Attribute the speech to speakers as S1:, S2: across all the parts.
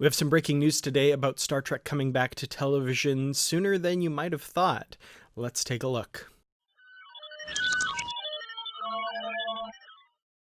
S1: We have some breaking news today about Star Trek coming back to television sooner than you might have thought. Let's take a look.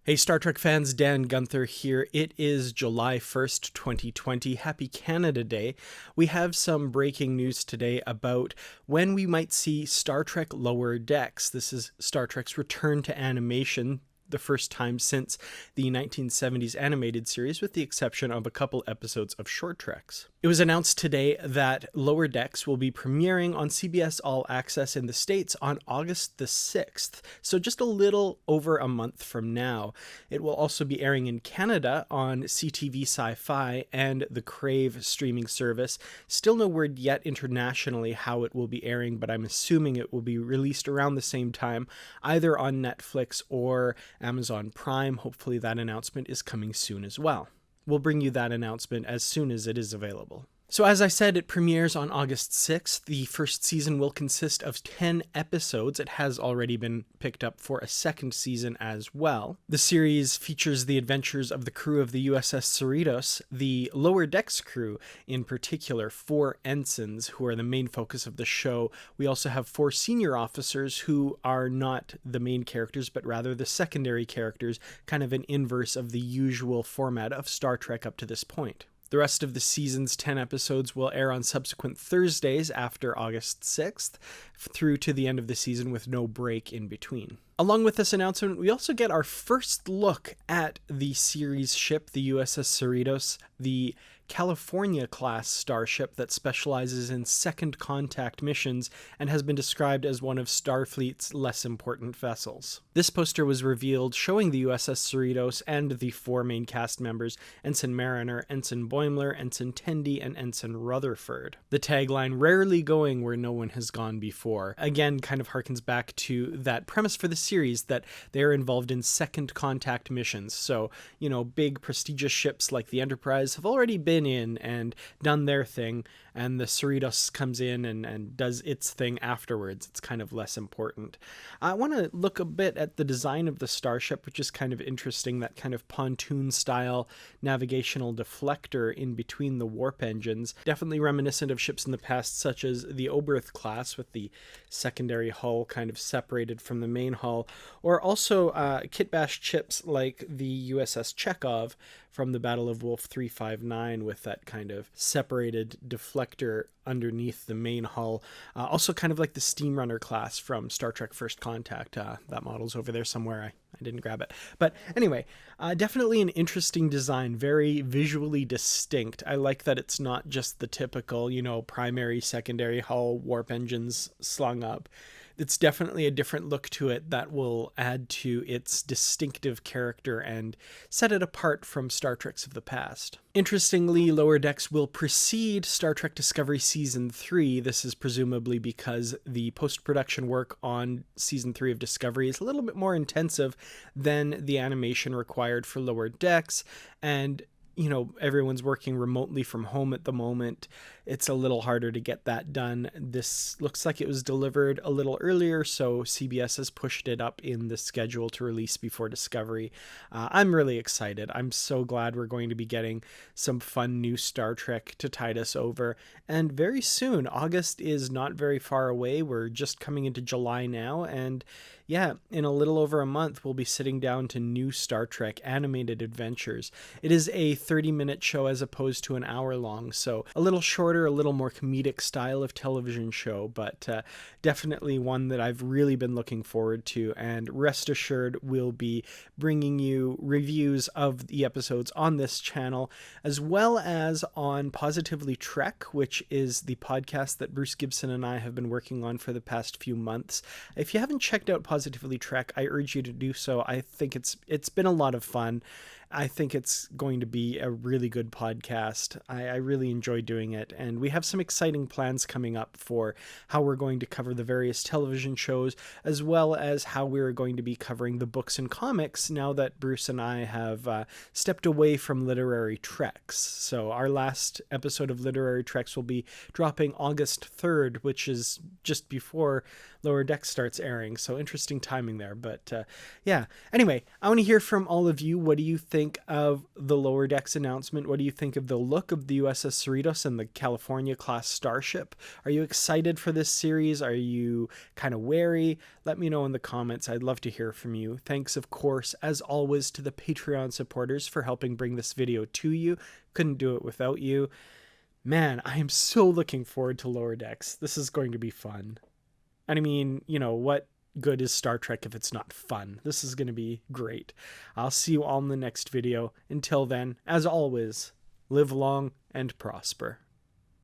S1: Hey Star Trek fans, Dan Gunther here. It is July 1st, 2020. Happy Canada Day. We have some breaking news today about when we might see Star Trek Lower Decks. This is Star Trek's return to animation, the first time since the 1970s animated series, with the exception of a couple episodes of short treks. It was announced today that Lower Decks will be premiering on CBS All Access in the States on August the 6th, so just a little over a month from now. It will also be airing in Canada on CTV Sci-Fi and the Crave streaming service. Still no word yet internationally how it will be airing, but I'm assuming it will be released around the same time, either on Netflix or Amazon Prime. Hopefully that announcement is coming soon as well. We'll bring you that announcement as soon as it is available. So as I said, it premieres on August 6th. The first season will consist of 10 episodes. It has already been picked up for a second season as well. The series features the adventures of the crew of the USS Cerritos, the Lower Decks crew in particular, 4 ensigns who are the main focus of the show. We also have 4 senior officers who are not the main characters, but rather the secondary characters, kind of an inverse of the usual format of Star Trek up to this point. The rest of the season's 10 episodes will air on subsequent Thursdays after August 6th, through to the end of the season with no break in between. Along with this announcement, we also get our first look at the series ship, the USS Cerritos, the California-class starship that specializes in second contact missions and has been described as one of Starfleet's less important vessels. This poster was revealed showing the USS Cerritos and the 4 main cast members, Ensign Mariner, Ensign Boimler, Ensign Tendi, and Ensign Rutherford. The tagline, "Rarely going where no one has gone before," again kind of harkens back to that premise for the series that they're involved in second contact missions. So, big prestigious ships like the Enterprise have already been in and done their thing, and the Cerritos comes in and does its thing afterwards. It's kind of less important. I want to look a bit at the design of the starship, which is kind of interesting, that kind of pontoon style navigational deflector in between the warp engines, definitely reminiscent of ships in the past such as the Oberth class with the secondary hull kind of separated from the main hull, or also kit-bashed ships like the USS Chekhov from the Battle of Wolf 359 with that kind of separated deflector underneath the main hull. Also kind of like the Steamrunner class from Star Trek First Contact. That model's over there somewhere. I didn't grab it. But anyway, definitely an interesting design, very visually distinct. I like that it's not just the typical, primary, secondary hull, warp engines slung up. It's definitely a different look to it that will add to its distinctive character and set it apart from Star Treks of the past. Interestingly, Lower Decks will precede Star Trek Discovery Season 3. This is presumably because the post-production work on Season 3 of Discovery is a little bit more intensive than the animation required for Lower Decks, and everyone's working remotely from home at the moment. It's a little harder to get that done. This looks like it was delivered a little earlier, so CBS has pushed it up in the schedule to release before Discovery. I'm really excited. I'm so glad we're going to be getting some fun new Star Trek to tide us over. And very soon, August is not very far away. We're just coming into July now, and yeah, in a little over a month, we'll be sitting down to new Star Trek animated adventures. It is a 30-minute show as opposed to an hour long, so a little shorter, a little more comedic style of television show, but definitely one that I've really been looking forward to, and rest assured we'll be bringing you reviews of the episodes on this channel, as well as on Positively Trek, which is the podcast that Bruce Gibson and I have been working on for the past few months. If you haven't checked out Positively Trek, I urge you to do so. I think it's been a lot of fun. I think it's going to be a really good podcast. I really enjoy doing it, and we have some exciting plans coming up for how we're going to cover the various television shows, as well as how we're going to be covering the books and comics now that Bruce and I have stepped away from Literary Treks. So our last episode of Literary Treks will be dropping August 3rd, which is just before Lower Decks starts airing, so interesting timing there. But yeah, anyway, I want to hear from all of you. What do you think think of the Lower Decks announcement? What do you think of the look of the USS Cerritos and the California class starship? Are you excited for this series? Are you kind of wary? Let me know in the comments. I'd love to hear from you. Thanks, of course, as always, to the Patreon supporters for helping bring this video to you. Couldn't do it without you. Man, I am so looking forward to Lower Decks. This is going to be fun. And I mean, you know, what good is Star Trek if it's not fun? This is going to be great. I'll see you all in the next video. Until then, as always, live long and prosper.